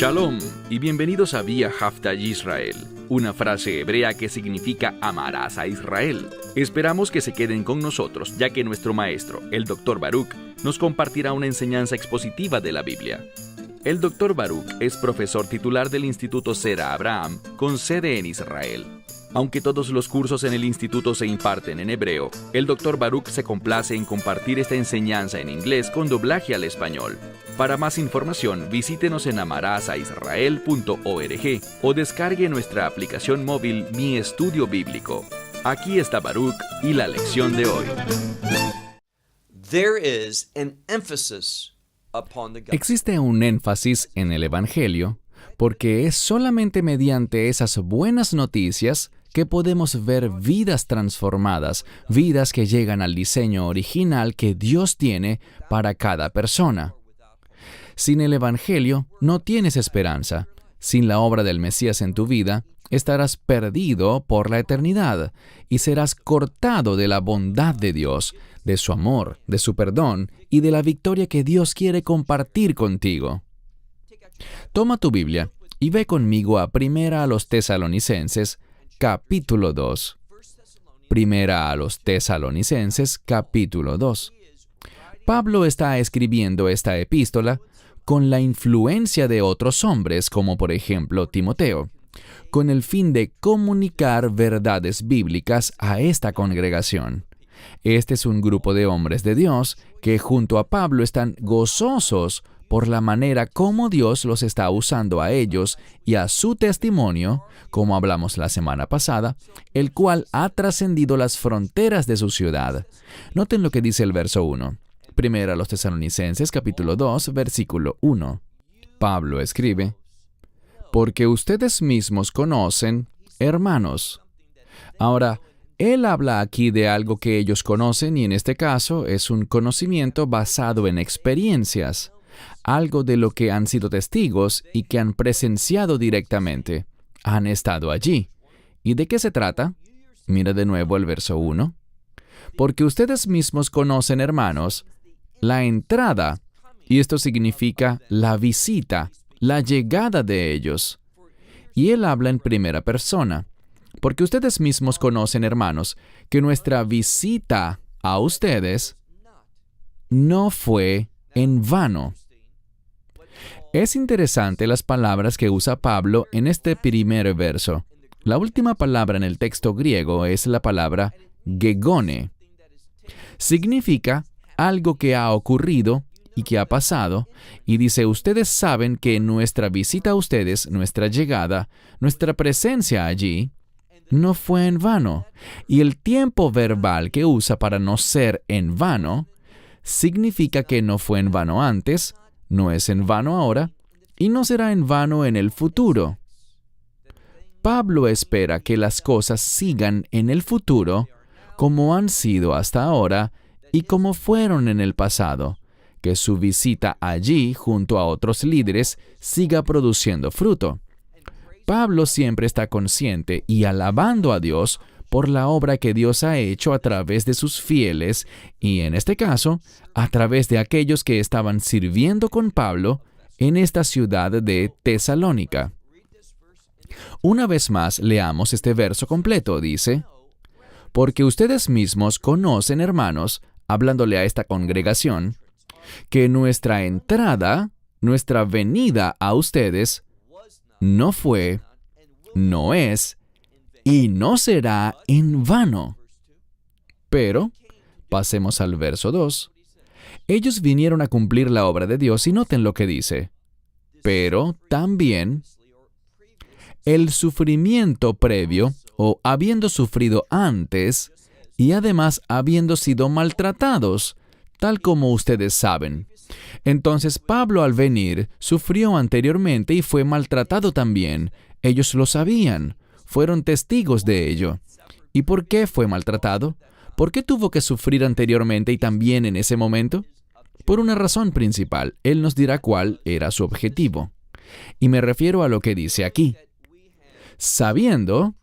Shalom y bienvenidos a Vía Hafta Yisrael, una frase hebrea que significa amarás a Israel. Esperamos que se queden con nosotros, ya que nuestro maestro, el Dr. Baruch, nos compartirá una enseñanza expositiva de la Biblia. El Dr. Baruch es profesor titular del Instituto Sera Abraham, con sede en Israel. Aunque todos los cursos en el instituto se imparten en hebreo, el Dr. Baruch se complace en compartir esta enseñanza en inglés con doblaje al español. Para más información, visítenos en amarasaisrael.org o descargue nuestra aplicación móvil Mi Estudio Bíblico. Aquí está Baruch y la lección de hoy. Existe un énfasis en el Evangelio porque es solamente mediante esas buenas noticias que podemos ver vidas transformadas, vidas que llegan al diseño original que Dios tiene para cada persona. Sin el Evangelio no tienes esperanza. Sin la obra del Mesías en tu vida, estarás perdido por la eternidad y serás cortado de la bondad de Dios, de su amor, de su perdón y de la victoria que Dios quiere compartir contigo. Toma tu Biblia y ve conmigo a Primera a los Tesalonicenses, capítulo 2. Primera a los Tesalonicenses, capítulo 2. Pablo está escribiendo esta epístola con la influencia de otros hombres, como por ejemplo Timoteo, con el fin de comunicar verdades bíblicas a esta congregación. Este es un grupo de hombres de Dios que junto a Pablo están gozosos por la manera como Dios los está usando a ellos y a su testimonio, como hablamos la semana pasada, el cual ha trascendido las fronteras de su ciudad. Noten lo que dice el verso 1. Primera a los Tesalonicenses, capítulo 2, versículo 1. Pablo escribe: porque ustedes mismos conocen, hermanos. Ahora, él habla aquí de algo que ellos conocen y en este caso es un conocimiento basado en experiencias, algo de lo que han sido testigos y que han presenciado directamente. Han estado allí. ¿Y de qué se trata? Mira de nuevo el verso 1. Porque ustedes mismos conocen, hermanos, la entrada, y esto significa la visita, la llegada de ellos. Y él habla en primera persona. Porque ustedes mismos conocen, hermanos, que nuestra visita a ustedes no fue en vano. Es interesante las palabras que usa Pablo en este primer verso. La última palabra en el texto griego es la palabra gegone. Significa algo que ha ocurrido y que ha pasado, y dice, ustedes saben que nuestra visita a ustedes, nuestra llegada, nuestra presencia allí, no fue en vano. Y el tiempo verbal que usa para no ser en vano, significa que no fue en vano antes, no es en vano ahora, y no será en vano en el futuro. Pablo espera que las cosas sigan en el futuro como han sido hasta ahora y como fueron en el pasado, que su visita allí junto a otros líderes siga produciendo fruto. Pablo siempre está consciente y alabando a Dios por la obra que Dios ha hecho a través de sus fieles y, en este caso, a través de aquellos que estaban sirviendo con Pablo en esta ciudad de Tesalónica. Una vez más, leamos este verso completo. Dice, porque ustedes mismos conocen, hermanos, hablándole a esta congregación, que nuestra entrada, nuestra venida a ustedes, no fue, no es, y no será en vano. Pero, pasemos al verso 2. Ellos vinieron a cumplir la obra de Dios y noten lo que dice. Pero también el sufrimiento previo, o habiendo sufrido antes, y además habiendo sido maltratados, tal como ustedes saben. Entonces Pablo al venir sufrió anteriormente y fue maltratado también. Ellos lo sabían, fueron testigos de ello. ¿Y por qué fue maltratado? ¿Por qué tuvo que sufrir anteriormente y también en ese momento? Por una razón principal. Él nos dirá cuál era su objetivo. Y me refiero a lo que dice aquí. Sabiendo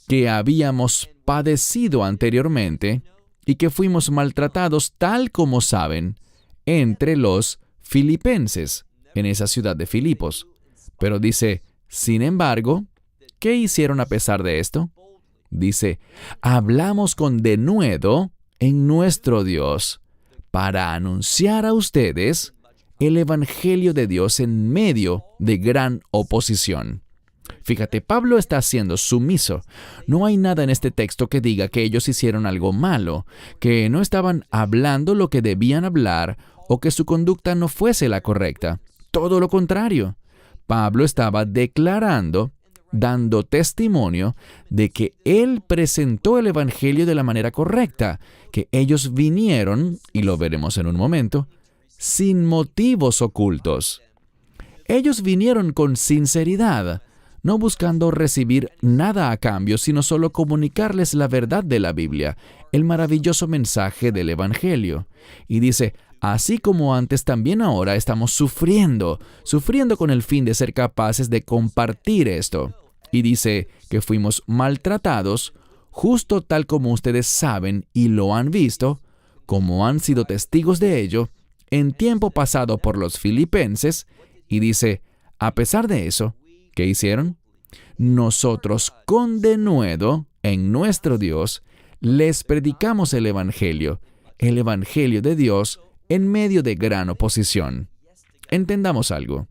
que habíamos padecido anteriormente y que fuimos maltratados tal como saben entre los filipenses, en esa ciudad de Filipos. Pero dice, sin embargo, ¿qué hicieron a pesar de esto? Dice, hablamos con denuedo en nuestro Dios para anunciar a ustedes el Evangelio de Dios en medio de gran oposición. Fíjate, Pablo está siendo sumiso. No hay nada en este texto que diga que ellos hicieron algo malo, que no estaban hablando lo que debían hablar o que su conducta no fuese la correcta. Todo lo contrario. Pablo estaba declarando, dando testimonio de que él presentó el Evangelio de la manera correcta, que ellos vinieron, y lo veremos en un momento, sin motivos ocultos. Ellos vinieron con sinceridad, no buscando recibir nada a cambio, sino solo comunicarles la verdad de la Biblia, el maravilloso mensaje del Evangelio. Y dice, así como antes, también ahora estamos sufriendo con el fin de ser capaces de compartir esto. Y dice que fuimos maltratados, justo tal como ustedes saben y lo han visto, como han sido testigos de ello, en tiempo pasado por los filipenses. Y dice, a pesar de eso, ¿qué hicieron? Nosotros con denuedo en nuestro Dios les predicamos el Evangelio de Dios en medio de gran oposición. Entendamos algo.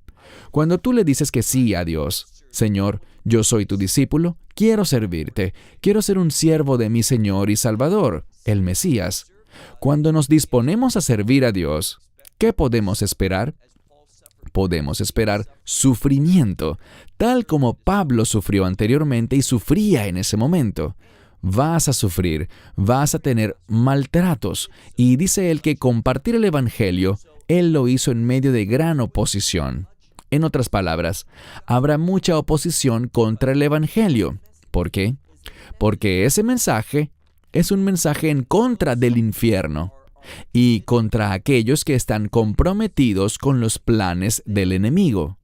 Cuando tú le dices que sí a Dios, Señor, yo soy tu discípulo, quiero servirte, quiero ser un siervo de mi Señor y Salvador, el Mesías. Cuando nos disponemos a servir a Dios, ¿qué podemos esperar? Podemos esperar sufrimiento, tal como Pablo sufrió anteriormente y sufría en ese momento. Vas a sufrir, vas a tener maltratos, y dice él que compartir el Evangelio, él lo hizo en medio de gran oposición. En otras palabras, habrá mucha oposición contra el Evangelio. ¿Por qué? Porque ese mensaje es un mensaje en contra del infierno y contra aquellos que están comprometidos con los planes del enemigo.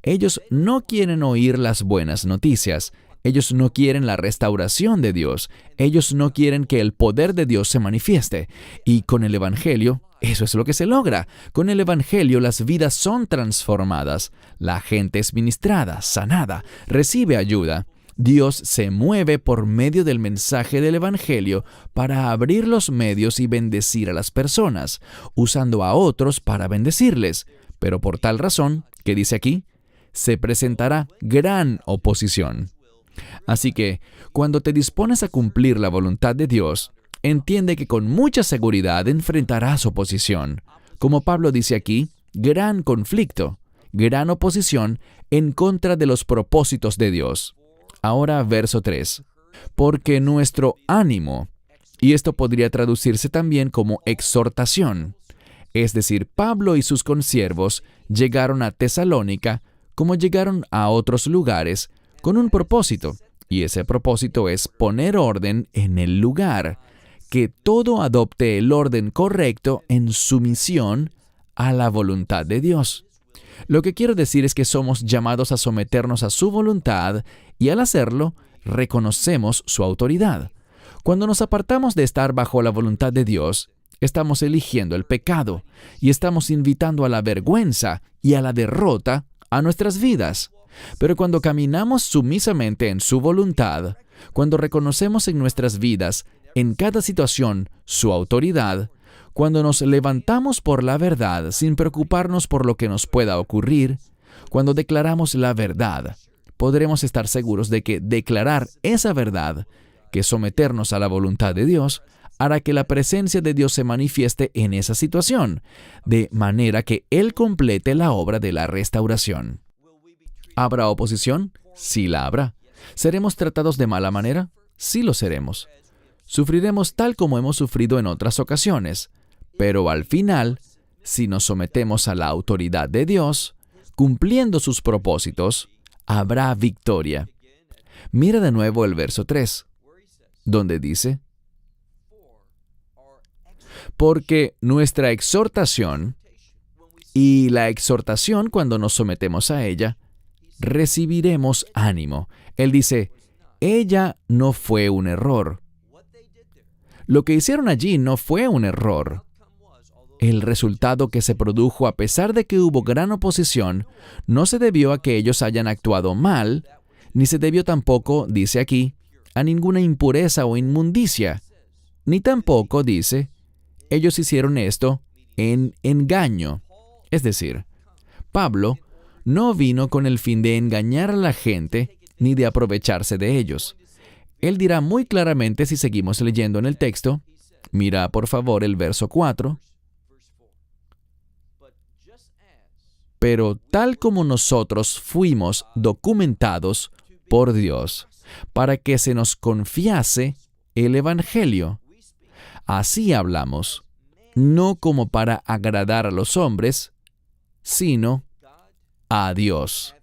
Ellos no quieren oír las buenas noticias. Ellos no quieren la restauración de Dios. Ellos no quieren que el poder de Dios se manifieste. Y con el Evangelio, eso es lo que se logra. Con el Evangelio las vidas son transformadas. La gente es ministrada, sanada, recibe ayuda. Dios se mueve por medio del mensaje del Evangelio para abrir los medios y bendecir a las personas, usando a otros para bendecirles. Pero por tal razón, ¿qué dice aquí? Se presentará gran oposición. Así que, cuando te dispones a cumplir la voluntad de Dios, entiende que con mucha seguridad enfrentarás oposición. Como Pablo dice aquí, gran conflicto, gran oposición en contra de los propósitos de Dios. Ahora, verso 3. Porque nuestro ánimo, y esto podría traducirse también como exhortación, es decir, Pablo y sus consiervos llegaron a Tesalónica como llegaron a otros lugares con un propósito, y ese propósito es poner orden en el lugar, que todo adopte el orden correcto en sumisión a la voluntad de Dios. Lo que quiero decir es que somos llamados a someternos a su voluntad y al hacerlo, reconocemos su autoridad. Cuando nos apartamos de estar bajo la voluntad de Dios, estamos eligiendo el pecado y estamos invitando a la vergüenza y a la derrota a nuestras vidas. Pero cuando caminamos sumisamente en su voluntad, cuando reconocemos en nuestras vidas, en cada situación, su autoridad, cuando nos levantamos por la verdad sin preocuparnos por lo que nos pueda ocurrir, cuando declaramos la verdad, podremos estar seguros de que declarar esa verdad, que someternos a la voluntad de Dios, hará que la presencia de Dios se manifieste en esa situación, de manera que Él complete la obra de la restauración. ¿Habrá oposición? Sí la habrá. ¿Seremos tratados de mala manera? Sí lo seremos. Sufriremos tal como hemos sufrido en otras ocasiones, pero al final, si nos sometemos a la autoridad de Dios, cumpliendo sus propósitos, habrá victoria. Mira de nuevo el verso 3, donde dice, porque nuestra exhortación, y la exhortación cuando nos sometemos a ella, recibiremos ánimo. Él dice, ella no fue un error. Lo que hicieron allí no fue un error. El resultado que se produjo a pesar de que hubo gran oposición no se debió a que ellos hayan actuado mal, ni se debió tampoco, dice aquí, a ninguna impureza o inmundicia, ni tampoco, dice, ellos hicieron esto en engaño. Es decir, Pablo no vino con el fin de engañar a la gente ni de aprovecharse de ellos. Él dirá muy claramente si seguimos leyendo en el texto. Mira, por favor, el verso 4. Pero tal como nosotros fuimos documentados por Dios para que se nos confiase el Evangelio, así hablamos, no como para agradar a los hombres, sino a Dios,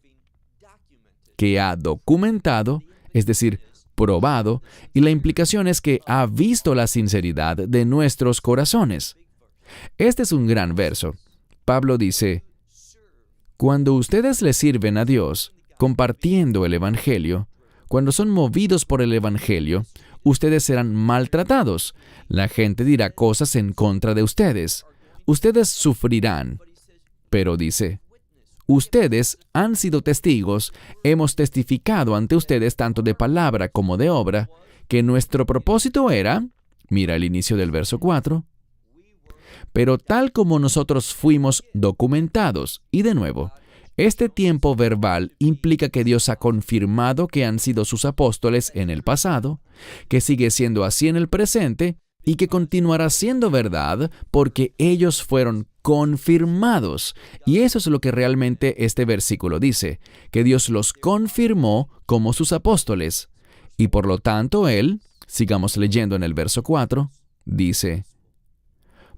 que ha documentado, es decir, probado, y la implicación es que ha visto la sinceridad de nuestros corazones. Este es un gran verso. Pablo dice, cuando ustedes le sirven a Dios, compartiendo el Evangelio, cuando son movidos por el Evangelio, ustedes serán maltratados. La gente dirá cosas en contra de ustedes. Ustedes sufrirán. Pero dice, ustedes han sido testigos, hemos testificado ante ustedes tanto de palabra como de obra, que nuestro propósito era, mira el inicio del verso 4, pero tal como nosotros fuimos documentados, y de nuevo, este tiempo verbal implica que Dios ha confirmado que han sido sus apóstoles en el pasado, que sigue siendo así en el presente, y que continuará siendo verdad porque ellos fueron confirmados. Y eso es lo que realmente este versículo dice, que Dios los confirmó como sus apóstoles. Y por lo tanto Él, sigamos leyendo en el verso 4, dice,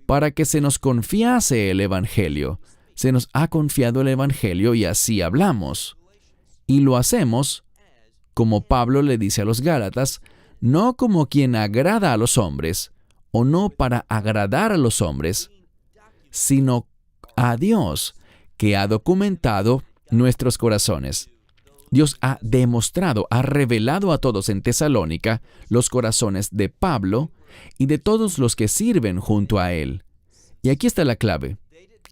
para que se nos confiase el Evangelio. Se nos ha confiado el Evangelio y así hablamos. Y lo hacemos, como Pablo le dice a los Gálatas, no como quien agrada a los hombres, o no para agradar a los hombres, sino a Dios, que ha documentado nuestros corazones. Dios ha demostrado, ha revelado a todos en Tesalónica los corazones de Pablo y de todos los que sirven junto a él. Y aquí está la clave,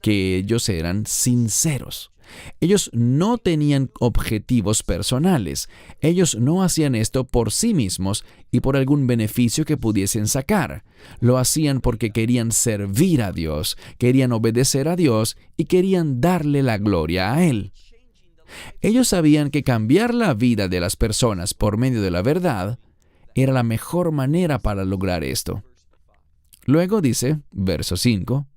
que ellos eran sinceros. Ellos no tenían objetivos personales. Ellos no hacían esto por sí mismos y por algún beneficio que pudiesen sacar. Lo hacían porque querían servir a Dios, querían obedecer a Dios y querían darle la gloria a Él. Ellos sabían que cambiar la vida de las personas por medio de la verdad era la mejor manera para lograr esto. Luego dice, verso 5,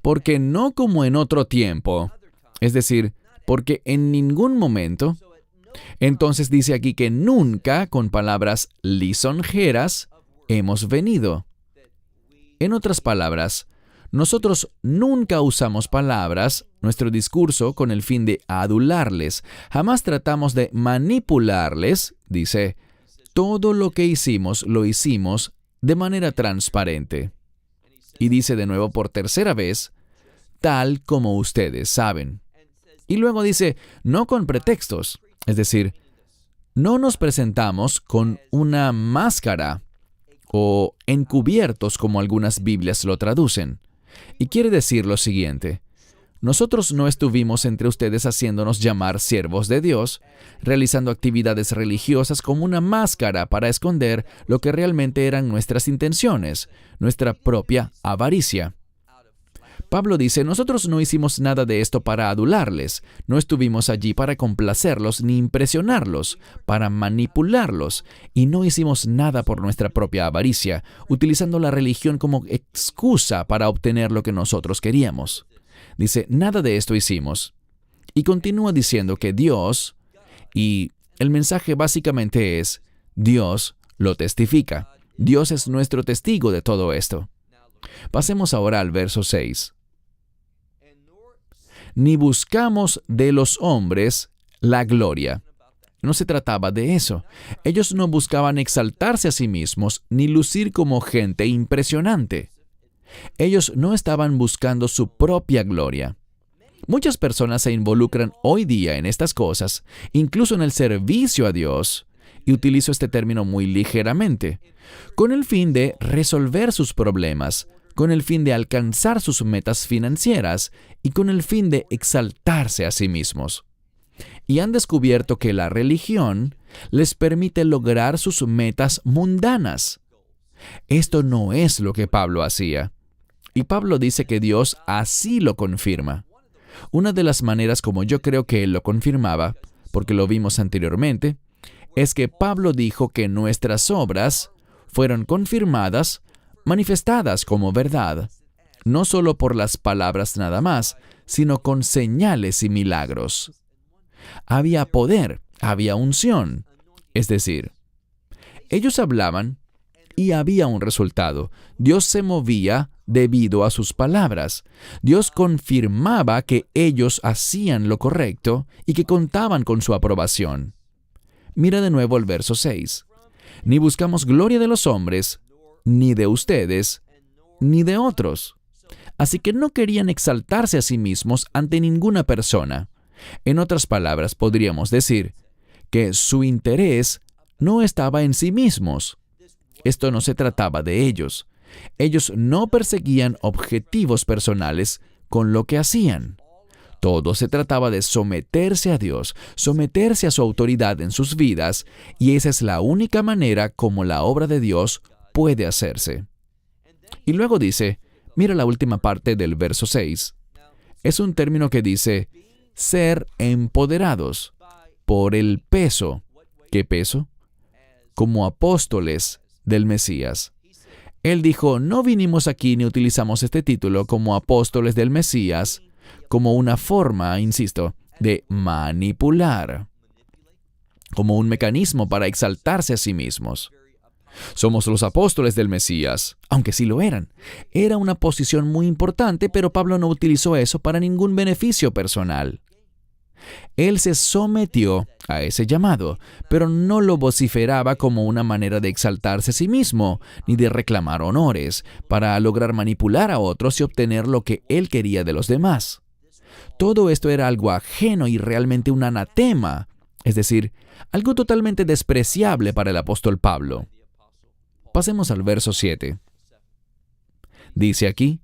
porque no como en otro tiempo, es decir, porque en ningún momento, entonces dice aquí que nunca, con palabras lisonjeras, hemos venido. En otras palabras, nosotros nunca usamos palabras, nuestro discurso, con el fin de adularles. Jamás tratamos de manipularles. Dice, todo lo que hicimos, lo hicimos de manera transparente. Y dice de nuevo por tercera vez, tal como ustedes saben. Y luego dice, no con pretextos. Es decir, no nos presentamos con una máscara o encubiertos como algunas Biblias lo traducen. Y quiere decir lo siguiente, nosotros no estuvimos entre ustedes haciéndonos llamar siervos de Dios, realizando actividades religiosas como una máscara para esconder lo que realmente eran nuestras intenciones, nuestra propia avaricia. Pablo dice, nosotros no hicimos nada de esto para adularles, no estuvimos allí para complacerlos ni impresionarlos, para manipularlos, y no hicimos nada por nuestra propia avaricia, utilizando la religión como excusa para obtener lo que nosotros queríamos. Dice, nada de esto hicimos. Y continúa diciendo que Dios, y el mensaje básicamente es, Dios lo testifica. Dios es nuestro testigo de todo esto. Pasemos ahora al verso 6. Ni buscamos de los hombres la gloria. No se trataba de eso. Ellos no buscaban exaltarse a sí mismos ni lucir como gente impresionante. Ellos no estaban buscando su propia gloria. Muchas personas se involucran hoy día en estas cosas, incluso en el servicio a Dios, y utilizo este término muy ligeramente, con el fin de resolver sus problemas, con el fin de alcanzar sus metas financieras y con el fin de exaltarse a sí mismos. Y han descubierto que la religión les permite lograr sus metas mundanas. Esto no es lo que Pablo hacía. Y Pablo dice que Dios así lo confirma. Una de las maneras como yo creo que él lo confirmaba, porque lo vimos anteriormente, es que Pablo dijo que nuestras obras fueron confirmadas, manifestadas como verdad, no solo por las palabras nada más, sino con señales y milagros. Había poder, había unción, es decir, ellos hablaban y había un resultado. Dios se movía debido a sus palabras. Dios confirmaba que ellos hacían lo correcto y que contaban con su aprobación. Mira de nuevo el verso 6. Ni buscamos gloria de los hombres, ni de ustedes, ni de otros. Así que no querían exaltarse a sí mismos ante ninguna persona. En otras palabras, podríamos decir que su interés no estaba en sí mismos. Esto no se trataba de ellos. Ellos no perseguían objetivos personales con lo que hacían. Todo se trataba de someterse a Dios, someterse a su autoridad en sus vidas, y esa es la única manera como la obra de Dios puede hacerse. Y luego dice, mira la última parte del verso 6. Es un término que dice, ser empoderados por el peso. ¿Qué peso? Como apóstoles del Mesías. Él dijo, no vinimos aquí ni utilizamos este título como apóstoles del Mesías como una forma, insisto, de manipular, como un mecanismo para exaltarse a sí mismos. Somos los apóstoles del Mesías, aunque sí lo eran. Era una posición muy importante, pero Pablo no utilizó eso para ningún beneficio personal. Él se sometió a ese llamado, pero no lo vociferaba como una manera de exaltarse a sí mismo, ni de reclamar honores, para lograr manipular a otros y obtener lo que él quería de los demás. Todo esto era algo ajeno y realmente un anatema, es decir, algo totalmente despreciable para el apóstol Pablo. Pasemos al verso 7. Dice aquí,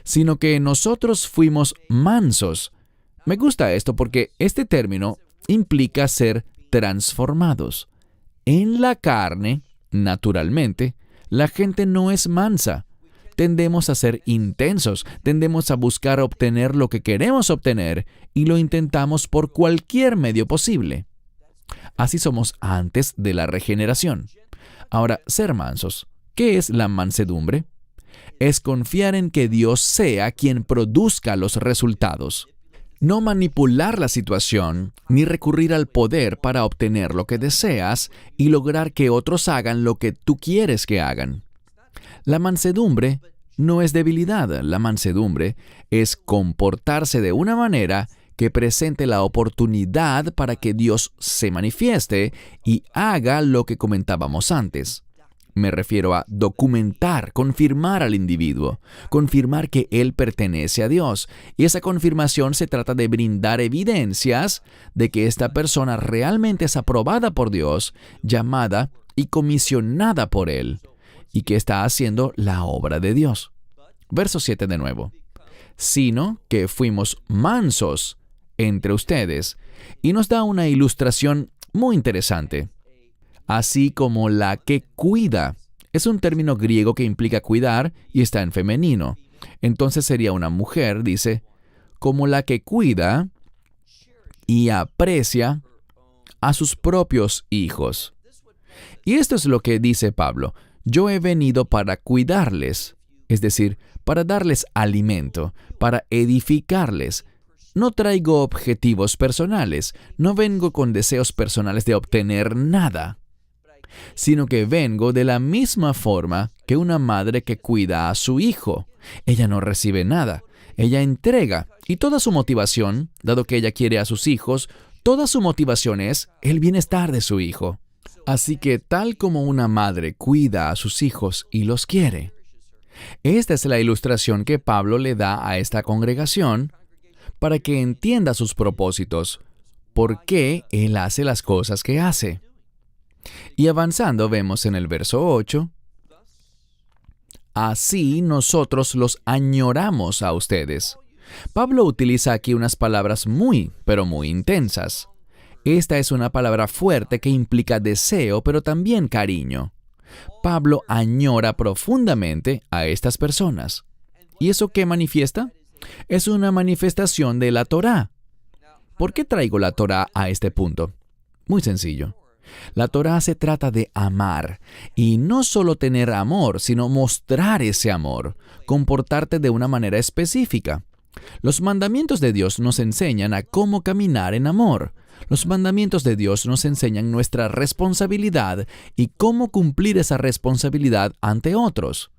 sino que nosotros fuimos mansos. Me gusta esto porque este término implica ser transformados. En la carne, naturalmente, la gente no es mansa. Tendemos a ser intensos, tendemos a buscar obtener lo que queremos obtener y lo intentamos por cualquier medio posible. Así somos antes de la regeneración. Ahora, ser mansos. ¿Qué es la mansedumbre? Es confiar en que Dios sea quien produzca los resultados. No manipular la situación, ni recurrir al poder para obtener lo que deseas y lograr que otros hagan lo que tú quieres que hagan. La mansedumbre no es debilidad. La mansedumbre es comportarse de una manera que presente la oportunidad para que Dios se manifieste y haga lo que comentábamos antes. Me refiero a documentar, confirmar al individuo, confirmar que él pertenece a Dios. Y esa confirmación se trata de brindar evidencias de que esta persona realmente es aprobada por Dios, llamada y comisionada por Él, y que está haciendo la obra de Dios. Verso 7 de nuevo. Sino que fuimos mansos entre ustedes. Y nos da una ilustración muy interesante. Así como la que cuida. Es un término griego que implica cuidar y está en femenino. Entonces sería una mujer, dice, como la que cuida y aprecia a sus propios hijos. Y esto es lo que dice Pablo. Yo he venido para cuidarles, es decir, para darles alimento, para edificarles. No traigo objetivos personales, no vengo con deseos personales de obtener nada, sino que vengo de la misma forma que una madre que cuida a su hijo. Ella no recibe nada, ella entrega, y toda su motivación, dado que ella quiere a sus hijos, toda su motivación es el bienestar de su hijo. Así que tal como una madre cuida a sus hijos y los quiere, esta es la ilustración que Pablo le da a esta congregación para que entienda sus propósitos, por qué él hace las cosas que hace. Y avanzando vemos en el verso 8, Así nosotros los añoramos a ustedes. Pablo utiliza aquí unas palabras pero muy intensas. Esta es una palabra fuerte que implica deseo, pero también cariño. Pablo añora profundamente a estas personas. ¿Y eso qué manifiesta? Es una manifestación de la Torá. ¿Por qué traigo la Torá a este punto? Muy sencillo. La Torá se trata de amar, y no solo tener amor, sino mostrar ese amor, comportarte de una manera específica. Los mandamientos de Dios nos enseñan a cómo caminar en amor. Los mandamientos de Dios nos enseñan nuestra responsabilidad y cómo cumplir esa responsabilidad ante otros.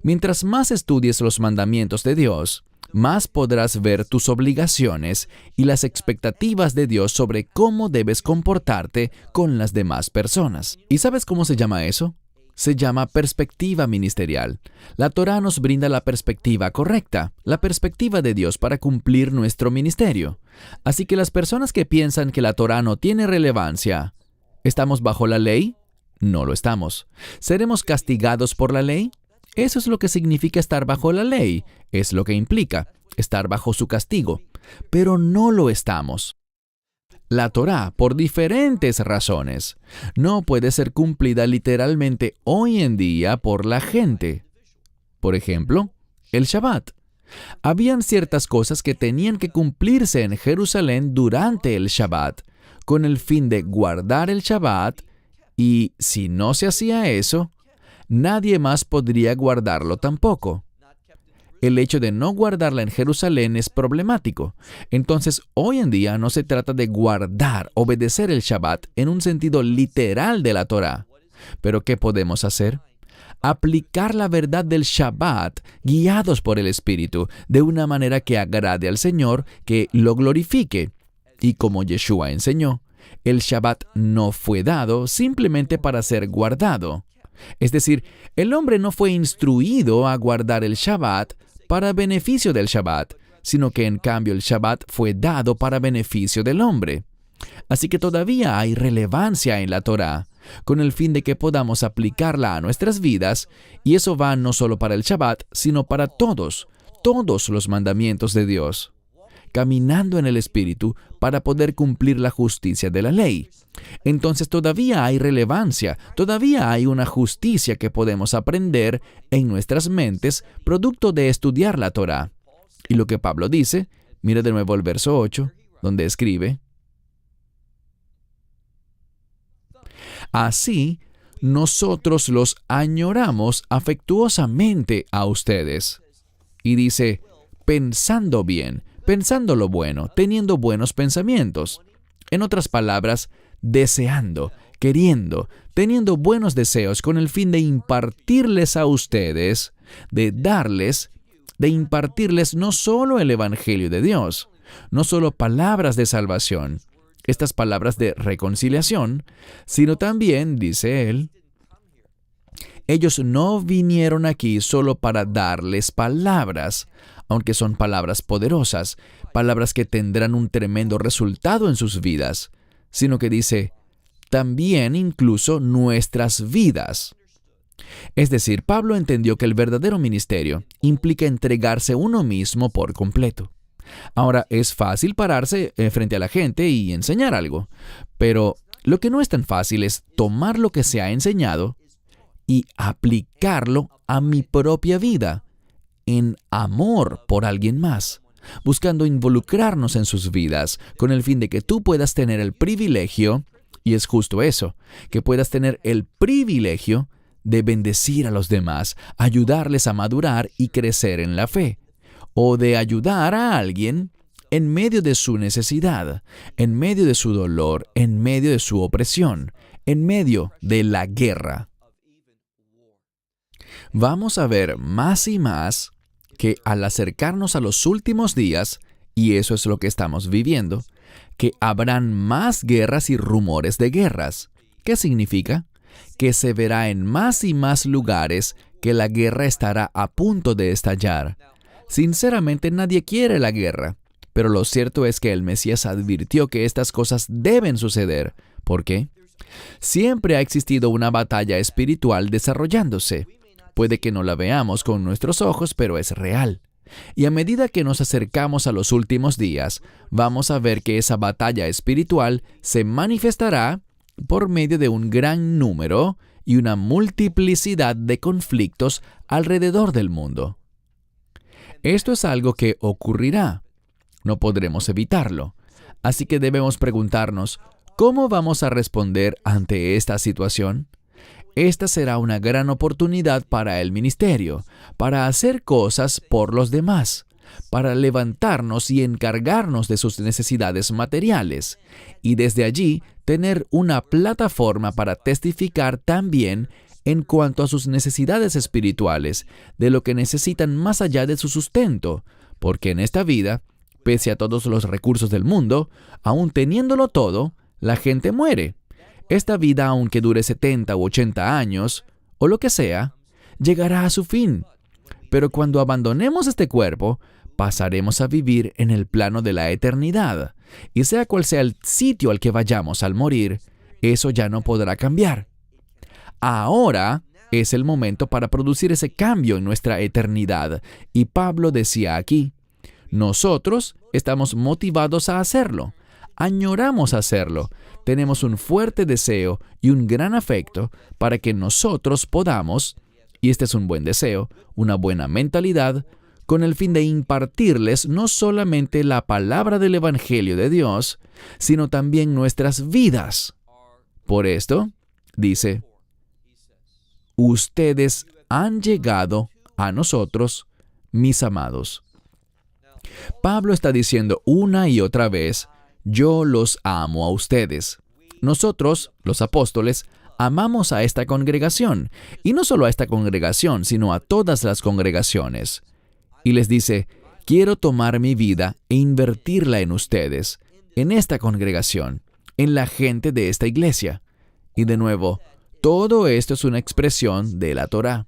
Mientras más estudies los mandamientos de Dios, más podrás ver tus obligaciones y las expectativas de Dios sobre cómo debes comportarte con las demás personas. ¿Y sabes cómo se llama eso? Se llama perspectiva ministerial. La Torá nos brinda la perspectiva correcta, la perspectiva de Dios para cumplir nuestro ministerio. Así que las personas que piensan que la Torá no tiene relevancia, ¿estamos bajo la ley? No lo estamos. ¿Seremos castigados por la ley? Eso es lo que significa estar bajo la ley. Es lo que implica estar bajo su castigo. Pero no lo estamos. La Torá, por diferentes razones, no puede ser cumplida literalmente hoy en día por la gente. Por ejemplo, el Shabbat. Habían ciertas cosas que tenían que cumplirse en Jerusalén durante el Shabbat, con el fin de guardar el Shabbat, y si no se hacía eso, nadie más podría guardarlo tampoco. El hecho de no guardarla en Jerusalén es problemático. Entonces, hoy en día no se trata de guardar, obedecer el Shabbat en un sentido literal de la Torá. ¿Pero qué podemos hacer? Aplicar la verdad del Shabbat, guiados por el Espíritu, de una manera que agrade al Señor, que lo glorifique. Y como Yeshua enseñó, el Shabbat no fue dado simplemente para ser guardado. Es decir, el hombre no fue instruido a guardar el Shabbat para beneficio del Shabbat, sino que en cambio el Shabbat fue dado para beneficio del hombre. Así que todavía hay relevancia en la Torá, con el fin de que podamos aplicarla a nuestras vidas, y eso va no solo para el Shabbat, sino para todos los mandamientos de Dios, caminando en el Espíritu para poder cumplir la justicia de la ley. Entonces todavía hay relevancia, todavía hay una justicia que podemos aprender en nuestras mentes, producto de estudiar la Torá. Y lo que Pablo dice, mira de nuevo el verso 8, donde escribe: Así, nosotros los añoramos afectuosamente a ustedes. Y dice, pensando bien, pensando lo bueno, teniendo buenos pensamientos. En otras palabras, deseando, queriendo, teniendo buenos deseos con el fin de impartirles a ustedes, de impartirles no solo el Evangelio de Dios, no solo palabras de salvación, estas palabras de reconciliación, sino también, dice él, ellos no vinieron aquí solo para darles palabras, aunque son palabras poderosas, palabras que tendrán un tremendo resultado en sus vidas, sino que dice, también incluso nuestras vidas. Es decir, Pablo entendió que el verdadero ministerio implica entregarse uno mismo por completo. Ahora, es fácil pararse frente a la gente y enseñar algo, pero lo que no es tan fácil es tomar lo que se ha enseñado y aplicarlo a mi propia vida, en amor por alguien más, buscando involucrarnos en sus vidas, con el fin de que tú puedas tener el privilegio, y es justo eso, que puedas tener el privilegio de bendecir a los demás, ayudarles a madurar y crecer en la fe, o de ayudar a alguien en medio de su necesidad, en medio de su dolor, en medio de su opresión, en medio de la guerra. Vamos a ver más y más que al acercarnos a los últimos días, y eso es lo que estamos viviendo, que habrán más guerras y rumores de guerras. ¿Qué significa? Que se verá en más y más lugares que la guerra estará a punto de estallar. Sinceramente, nadie quiere la guerra, pero lo cierto es que el Mesías advirtió que estas cosas deben suceder. ¿Por qué? Siempre ha existido una batalla espiritual desarrollándose. Puede que no la veamos con nuestros ojos, pero es real. Y a medida que nos acercamos a los últimos días, vamos a ver que esa batalla espiritual se manifestará por medio de un gran número y una multiplicidad de conflictos alrededor del mundo. Esto es algo que ocurrirá. No podremos evitarlo. Así que debemos preguntarnos, ¿cómo vamos a responder ante esta situación? Esta será una gran oportunidad para el ministerio, para hacer cosas por los demás, para levantarnos y encargarnos de sus necesidades materiales, y desde allí tener una plataforma para testificar también en cuanto a sus necesidades espirituales, de lo que necesitan más allá de su sustento, porque en esta vida, pese a todos los recursos del mundo, aún teniéndolo todo, la gente muere. Esta vida, aunque dure 70 u 80 años, o lo que sea, llegará a su fin. Pero cuando abandonemos este cuerpo, pasaremos a vivir en el plano de la eternidad. Y sea cual sea el sitio al que vayamos al morir, eso ya no podrá cambiar. Ahora es el momento para producir ese cambio en nuestra eternidad. Y Pablo decía aquí, nosotros estamos motivados a hacerlo. Añoramos hacerlo. Tenemos un fuerte deseo y un gran afecto para que nosotros podamos, y este es un buen deseo, una buena mentalidad, con el fin de impartirles no solamente la palabra del Evangelio de Dios, sino también nuestras vidas. Por esto, dice, ustedes han llegado a nosotros, mis amados. Pablo está diciendo una y otra vez, yo los amo a ustedes. Nosotros, los apóstoles, amamos a esta congregación, y no solo a esta congregación, sino a todas las congregaciones. Y les dice, quiero tomar mi vida e invertirla en ustedes, en esta congregación, en la gente de esta iglesia. Y de nuevo, todo esto es una expresión de la Torá.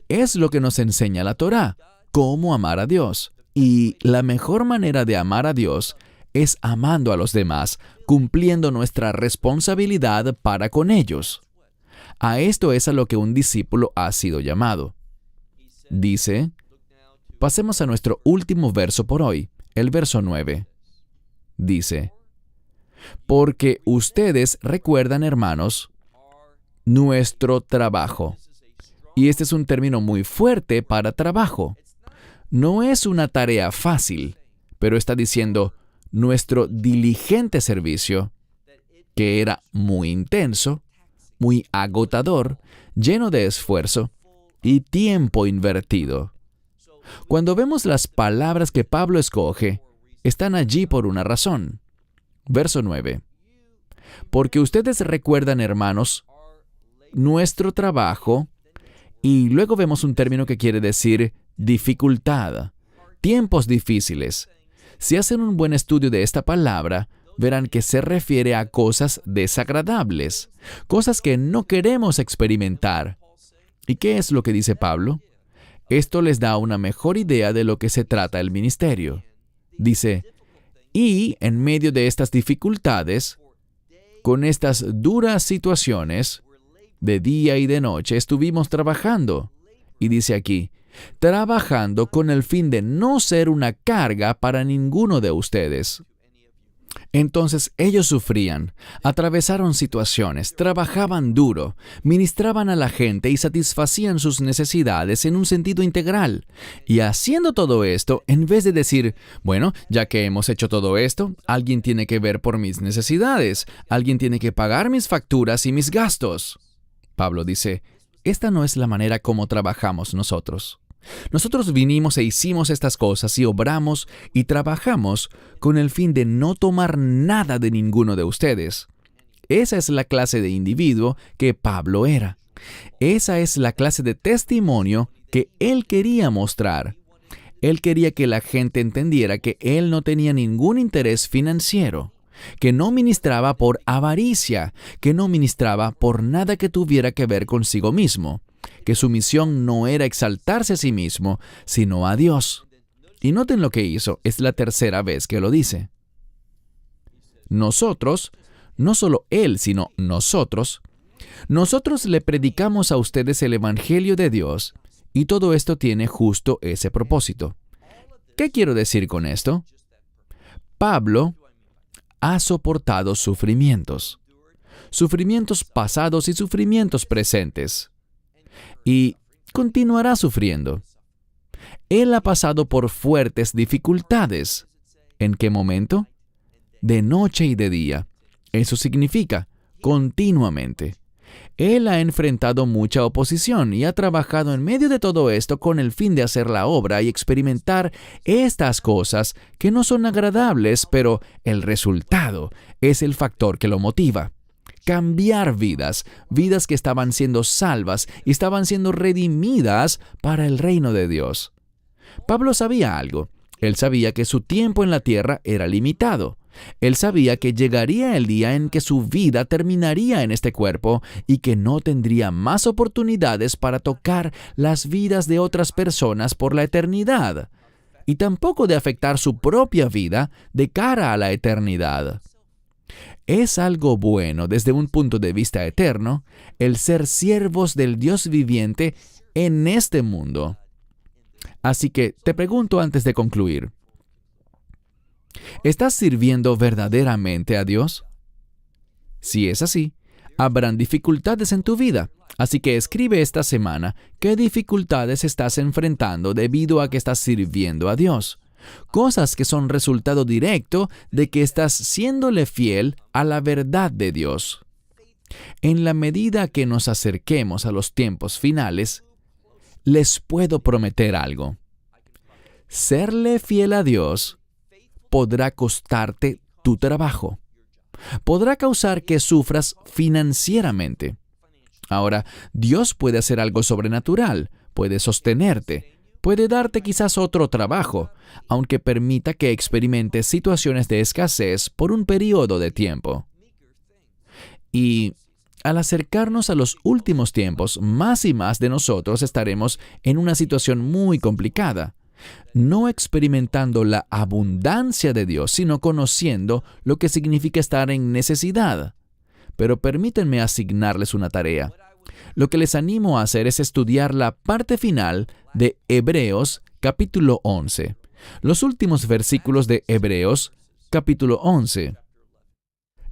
Es lo que nos enseña la Torá, cómo amar a Dios. Y la mejor manera de amar a Dios es amando a los demás, cumpliendo nuestra responsabilidad para con ellos. A esto es a lo que un discípulo ha sido llamado. Dice, pasemos a nuestro último verso por hoy, el verso 9. Dice, porque ustedes recuerdan, hermanos, nuestro trabajo. Y este es un término muy fuerte para trabajo. No es una tarea fácil, pero está diciendo nuestro diligente servicio, que era muy intenso, muy agotador, lleno de esfuerzo y tiempo invertido. Cuando vemos las palabras que Pablo escoge, están allí por una razón. Verso 9. Porque ustedes recuerdan, hermanos, nuestro trabajo, y luego vemos un término que quiere decir dificultad, tiempos difíciles. Si hacen un buen estudio de esta palabra, verán que se refiere a cosas desagradables, cosas que no queremos experimentar. ¿Y qué es lo que dice Pablo? Esto les da una mejor idea de lo que se trata el ministerio. Dice, y en medio de estas dificultades, con estas duras situaciones, de día y de noche estuvimos trabajando. Y dice aquí, trabajando con el fin de no ser una carga para ninguno de ustedes. Entonces ellos sufrían, atravesaron situaciones, trabajaban duro, ministraban a la gente y satisfacían sus necesidades en un sentido integral. Y haciendo todo esto, en vez de decir, bueno, ya que hemos hecho todo esto, alguien tiene que ver por mis necesidades, alguien tiene que pagar mis facturas y mis gastos. Pablo dice, esta no es la manera como trabajamos nosotros. Nosotros vinimos e hicimos estas cosas y obramos y trabajamos con el fin de no tomar nada de ninguno de ustedes. Esa es la clase de individuo que Pablo era. Esa es la clase de testimonio que él quería mostrar. Él quería que la gente entendiera que él no tenía ningún interés financiero, que no ministraba por avaricia, que no ministraba por nada que tuviera que ver consigo mismo, que su misión no era exaltarse a sí mismo, sino a Dios. Y noten lo que hizo, es la tercera vez que lo dice. Nosotros, no solo él, sino nosotros le predicamos a ustedes el Evangelio de Dios, Y todo esto tiene justo ese propósito. ¿Qué quiero decir con esto? Pablo ha soportado sufrimientos pasados y sufrimientos presentes, y continuará sufriendo. Él ha pasado por fuertes dificultades. ¿En qué momento? De noche y de día. Eso significa continuamente. Él ha enfrentado mucha oposición y ha trabajado en medio de todo esto con el fin de hacer la obra y experimentar estas cosas que no son agradables, pero el resultado es el factor que lo motiva. Cambiar vidas que estaban siendo salvas y estaban siendo redimidas para el reino de Dios. Pablo sabía algo. Él sabía que su tiempo en la tierra era limitado. Él sabía que llegaría el día en que su vida terminaría en este cuerpo y que no tendría más oportunidades para tocar las vidas de otras personas por la eternidad, y tampoco de afectar su propia vida de cara a la eternidad. Es algo bueno desde un punto de vista eterno el ser siervos del Dios viviente en este mundo. Así que te pregunto antes de concluir, ¿estás sirviendo verdaderamente a Dios? Si es así, habrán dificultades en tu vida. Así que escribe esta semana qué dificultades estás enfrentando debido a que estás sirviendo a Dios. Cosas que son resultado directo de que estás siéndole fiel a la verdad de Dios. En la medida que nos acerquemos a los tiempos finales, les puedo prometer algo. Serle fiel a Dios podrá costarte tu trabajo. Podrá causar que sufras financieramente. Ahora, Dios puede hacer algo sobrenatural, puede sostenerte, puede darte quizás otro trabajo, aunque permita que experimentes situaciones de escasez por un periodo de tiempo. Y al acercarnos a los últimos tiempos, más y más de nosotros estaremos en una situación muy complicada, no experimentando la abundancia de Dios, sino conociendo lo que significa estar en necesidad. Pero permítanme asignarles una tarea. Lo que les animo a hacer es estudiar la parte final de Hebreos capítulo 11. Los últimos versículos de Hebreos capítulo 11.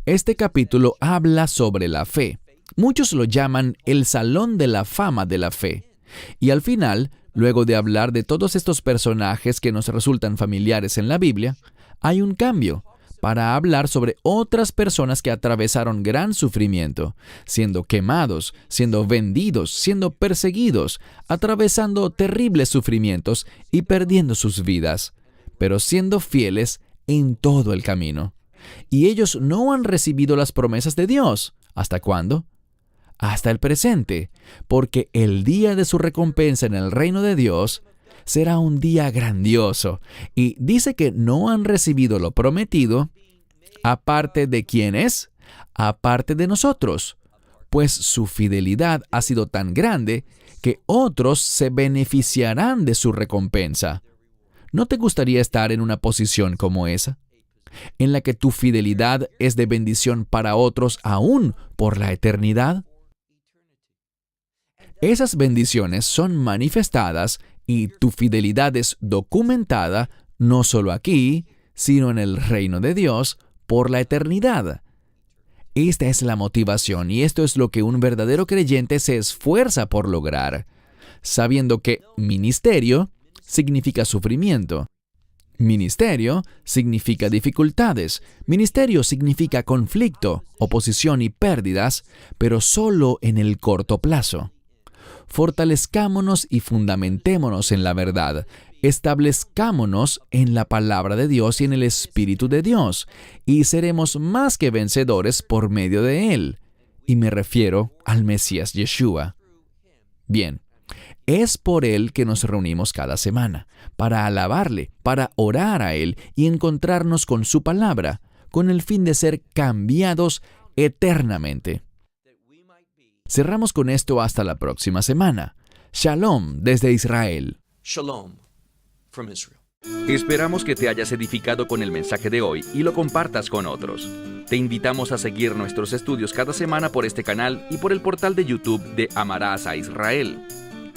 Este capítulo habla sobre la fe. Muchos lo llaman el Salón de la Fama de la Fe. Y al final, luego de hablar de todos estos personajes que nos resultan familiares en la Biblia, hay un cambio para hablar sobre otras personas que atravesaron gran sufrimiento, siendo quemados, siendo vendidos, siendo perseguidos, atravesando terribles sufrimientos y perdiendo sus vidas, pero siendo fieles en todo el camino. Y ellos no han recibido las promesas de Dios. ¿Hasta cuándo? Hasta el presente, porque el día de su recompensa en el reino de Dios será un día grandioso. Y dice que no han recibido lo prometido, aparte de ¿quiénes? Aparte de nosotros, pues su fidelidad ha sido tan grande que otros se beneficiarán de su recompensa. ¿No te gustaría estar en una posición como esa, en la que tu fidelidad es de bendición para otros aún por la eternidad? Esas bendiciones son manifestadas y tu fidelidad es documentada no solo aquí, sino en el reino de Dios por la eternidad. Esta es la motivación y esto es lo que un verdadero creyente se esfuerza por lograr, sabiendo que ministerio significa sufrimiento. Ministerio significa dificultades. Ministerio significa conflicto, oposición y pérdidas, pero solo en el corto plazo. Fortalezcámonos y fundamentémonos en la verdad. Establezcámonos en la palabra de Dios y en el Espíritu de Dios, y seremos más que vencedores por medio de Él. Y me refiero al Mesías Yeshua. Bien, es por Él que nos reunimos cada semana, para alabarle, para orar a Él y encontrarnos con su palabra, con el fin de ser cambiados eternamente. Cerramos con esto hasta la próxima semana. Shalom desde Israel. Shalom from Israel. Esperamos que te hayas edificado con el mensaje de hoy y lo compartas con otros. Te invitamos a seguir nuestros estudios cada semana por este canal y por el portal de YouTube de Amarás a Israel.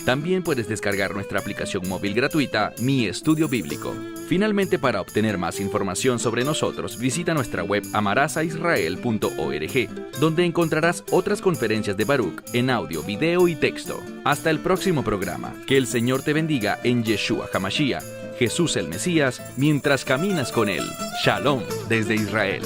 También puedes descargar nuestra aplicación móvil gratuita Mi Estudio Bíblico. Finalmente, para obtener más información sobre nosotros, visita nuestra web amarazaisrael.org, donde encontrarás otras conferencias de Baruch en audio, video y texto. Hasta el próximo programa. Que el Señor te bendiga en Yeshua HaMashiach, Jesús el Mesías, mientras caminas con Él. Shalom desde Israel.